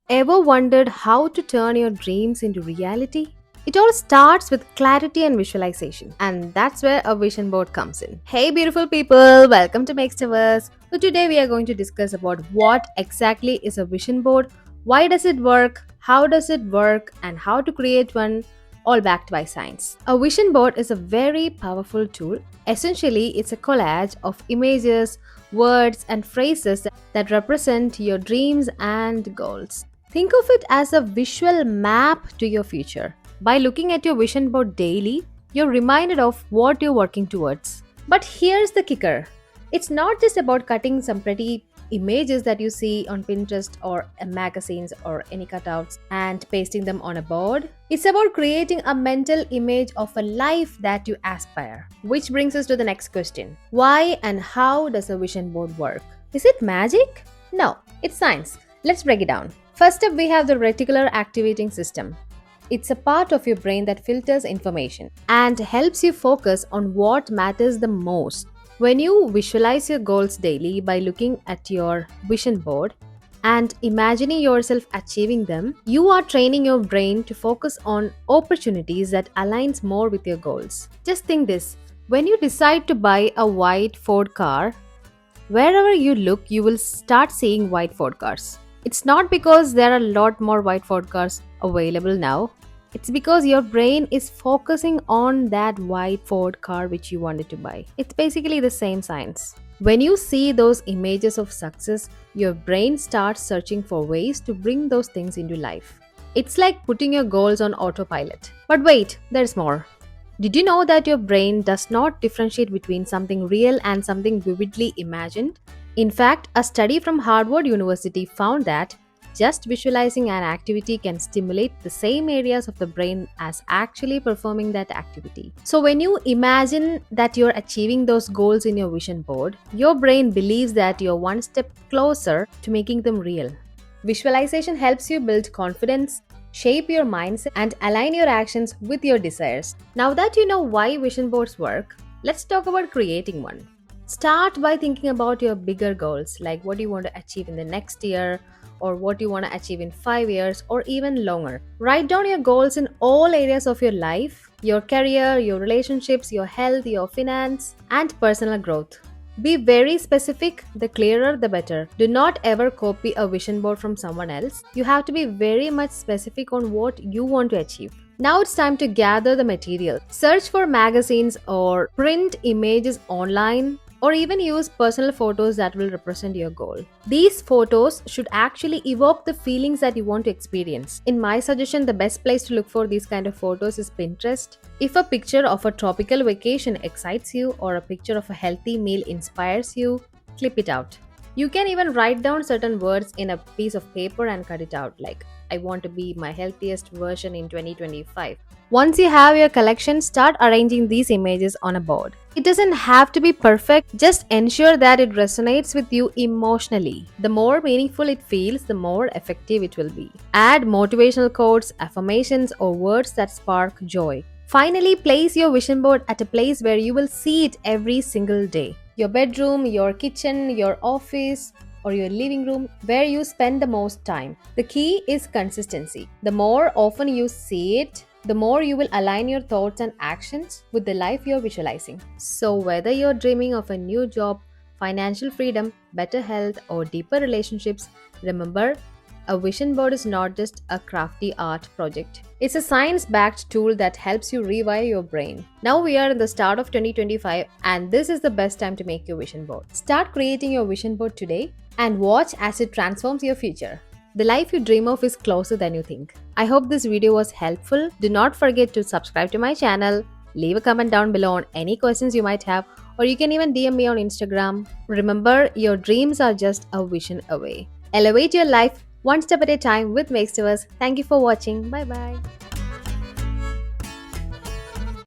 Ever wondered how to turn your dreams into reality? It all starts with clarity and visualization, and that's where a vision board comes in. Hey, beautiful people, welcome to Megsterverse. So today we are going to discuss about what exactly is a vision board, why does it work, how does it work, and how to create one, all backed by science. A vision board is a very powerful tool. Essentially, it's a collage of images, words, and phrases that represent your dreams and goals. Think of it as a visual map to your future. By looking at your vision board daily, you're reminded of what you're working towards. But here's the kicker, it's not just about cutting some pretty images that you see on Pinterest or magazines or any cutouts and pasting them on a board. It's about creating a mental image of a life that you aspire. Which brings us to the next question, why and how does a vision board work? Is it magic? No, it's science. Let's break it down. First up, we have the reticular activating system. It's a part of your brain that filters information and helps you focus on what matters the most. When you visualize your goals daily by looking at your vision board and imagining yourself achieving them, you are training your brain to focus on opportunities that aligns more with your goals. Just think this, when you decide to buy a white Ford car, wherever you look, you will start seeing white Ford cars. It's not because there are a lot more white Ford cars available now. It's because your brain is focusing on that white Ford car which you wanted to buy. It's basically the same science. When you see those images of success, your brain starts searching for ways to bring those things into life. It's like putting your goals on autopilot. But wait, there's more. Did you know that your brain does not differentiate between something real and something vividly imagined? In fact, a study from Harvard University found that just visualizing an activity can stimulate the same areas of the brain as actually performing that activity. So, when you imagine that you're achieving those goals in your vision board, your brain believes that you're one step closer to making them real. Visualization helps you build confidence, shape your mindset, and align your actions with your desires. Now that you know why vision boards work, let's talk about creating one. Start by thinking about your bigger goals, like what you want to achieve in the next year, or what you want to achieve in 5 years, or even longer. Write down your goals in all areas of your life, your career, your relationships, your health, your finance, and personal growth. Be very specific, the clearer the better. Do not ever copy a vision board from someone else. You have to be very much specific on what you want to achieve. Now it's time to gather the material. Search for magazines or print images online, or even use personal photos that will represent your goal. These photos should actually evoke the feelings that you want to experience. In my suggestion, the best place to look for these kind of photos is Pinterest. If a picture of a tropical vacation excites you or a picture of a healthy meal inspires you, clip it out. You can even write down certain words in a piece of paper and cut it out, like, I want to be my healthiest version in 2025. Once you have your collection, start arranging these images on a board. It doesn't have to be perfect, just ensure that it resonates with you emotionally. The more meaningful it feels, the more effective it will be. Add motivational quotes, affirmations, or words that spark joy. Finally, place your vision board at a place where you will see it every single day. Your bedroom, your kitchen, your office, or your living room, where you spend the most time. The key is consistency. The more often you see it, the more you will align your thoughts and actions with the life you're visualizing. So, whether you're dreaming of a new job, financial freedom, better health, or deeper relationships, remember, a vision board is not just a crafty art project. It's a science backed tool that helps you rewire your brain. Now we are in the start of 2025, and this is the best time to make your vision board. Start creating your vision board today and watch as it transforms your future. The life you dream of is closer than you think. I hope this video was helpful. Do not forget to subscribe to my channel, leave a comment down below on any questions you might have, or you can even DM me on Instagram. Remember, your dreams are just a vision away. Elevate your life one step at a time with Megsterverse. Thank you for watching. Bye bye.